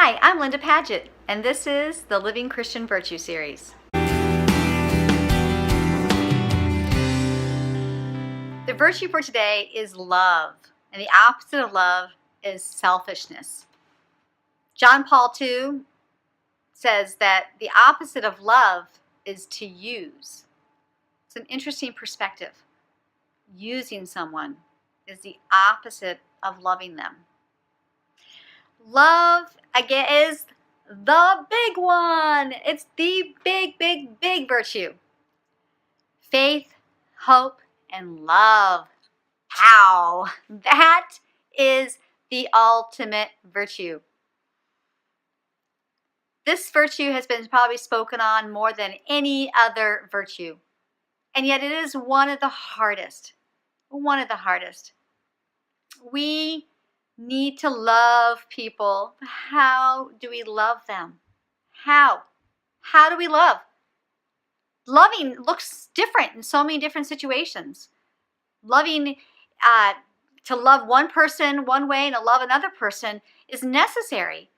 Hi, I'm Linda Padgett, and this is the Living Christian Virtue Series. The virtue for today is love, and the opposite of love is selfishness. John Paul II says that the opposite of love is to use. It's an interesting perspective. Using someone is the opposite of loving them. Love, again, is the big one. It's the big virtue. Faith, hope, and love. How? That is the ultimate virtue. This virtue has been probably spoken on more than any other virtue. And yet it is one of the hardest. One of the hardest. We need to love people. How do we love them? How? How do we love? Loving looks different in so many different situations. Loving, to love one person one way and to love another person is necessary.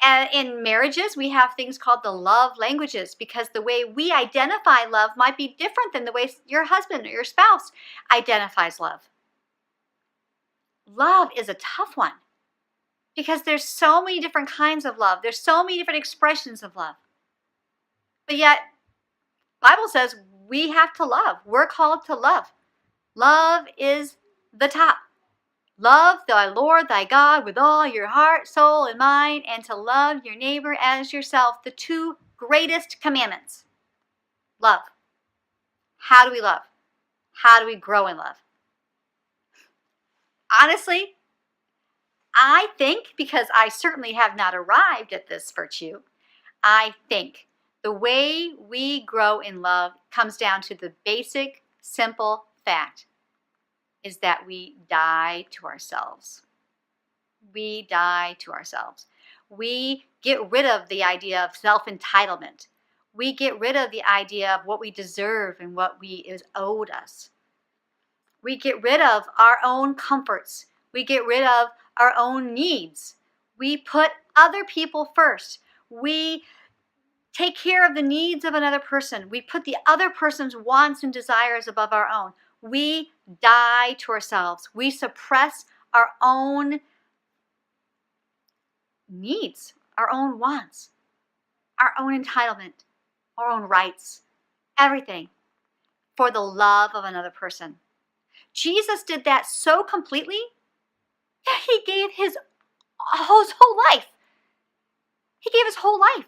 And in marriages, we have things called the love languages because the way we identify love might be different than the way your husband or your spouse identifies love. Love is a tough one because there's so many different kinds of love. There's so many different expressions of love. But yet, the Bible says we have to love. We're called to love. Love is the top. Love thy Lord thy God with all your heart, soul, and mind, and to love your neighbor as yourself, the two greatest commandments. Love. How do we love? How do we grow in love? Honestly, I think, because I certainly have not arrived at this virtue, I think the way we grow in love comes down to the basic, simple fact is that we die to ourselves. We die to ourselves. We get rid of the idea of self-entitlement. We get rid of the idea of what we deserve and what is owed us. We get rid of our own comforts. We get rid of our own needs. We put other people first. We take care of the needs of another person. We put the other person's wants and desires above our own. We die to ourselves. We suppress our own needs, our own wants, our own entitlement, our own rights, everything for the love of another person. Jesus did that so completely that he gave his whole life. He gave his whole life.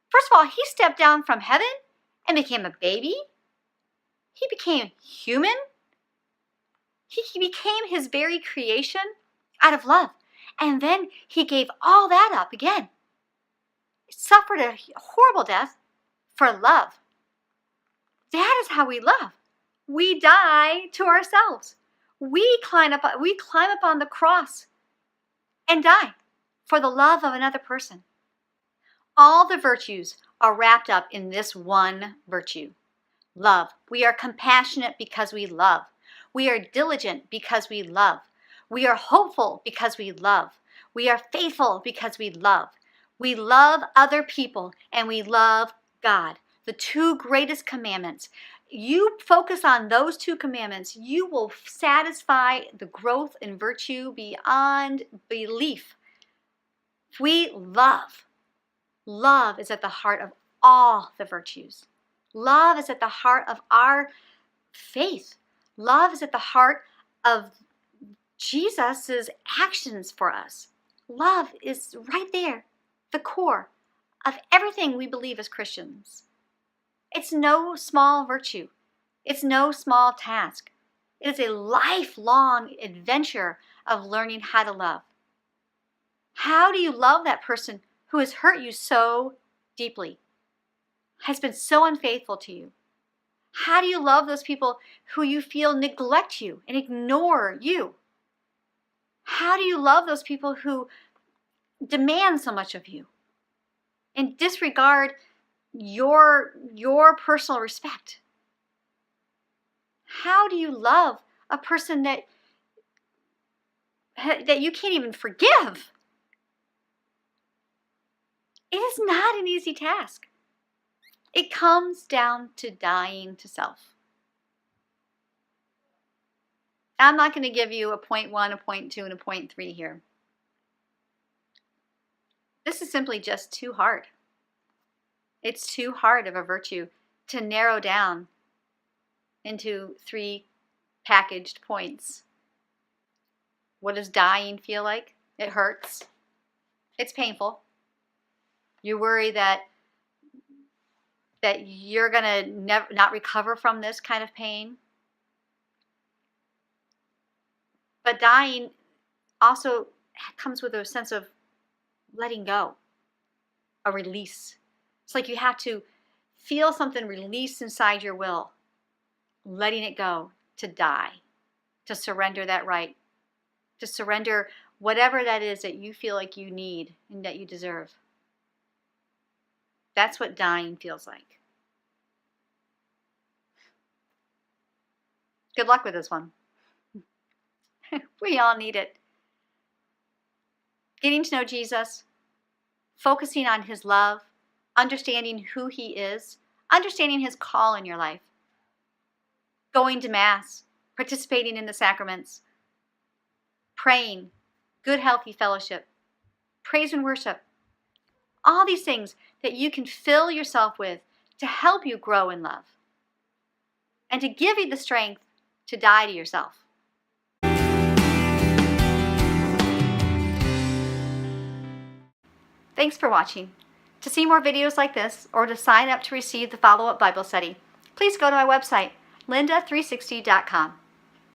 First of all, he stepped down from heaven and became a baby. He became human. He became his very creation out of love. And then he gave all that up again. He suffered a horrible death for love. That is how we love. We die to ourselves. We climb up on the cross and die for the love of another person. All the virtues are wrapped up in this one virtue. Love. We are compassionate because we love. We are diligent because we love. We are hopeful because we love. We are faithful because we love. We love other people and we love God. The two greatest commandments. You focus on those two commandments, you will satisfy the growth in virtue beyond belief. We love. Love is at the heart of all the virtues. Love is at the heart of our faith. Love is at the heart of Jesus' actions for us. Love is right there, the core of everything we believe as Christians. It's no small virtue. It's no small task. It is a lifelong adventure of learning how to love. How do you love that person who has hurt you so deeply, has been so unfaithful to you? How do you love those people who you feel neglect you and ignore you? How do you love those people who demand so much of you and disregard your personal respect? How do you love a person that you can't even forgive? It is not an easy task. It comes down to dying to self. I'm not going to give you a point 1, a point 2, and a point 3 here. This is simply just too hard. It's too hard of a virtue to narrow down into 3 packaged points. What does dying feel like? It hurts. It's painful. You worry that you're going to not recover from this kind of pain. But dying also comes with a sense of letting go, a release. It's like you have to feel something release inside your will, letting it go, to die, to surrender that right, to surrender whatever that is that you feel like you need and that you deserve. That's what dying feels like. Good luck with this one. We all need it. Getting to know Jesus, focusing on his love, understanding who he is, understanding his call in your life, going to Mass, participating in the sacraments, praying, good healthy fellowship, praise and worship, all these things that you can fill yourself with to help you grow in love and to give you the strength to die to yourself. Thanks for watching. To see more videos like this or to sign up to receive the follow-up Bible study, please go to my website, linda360.com.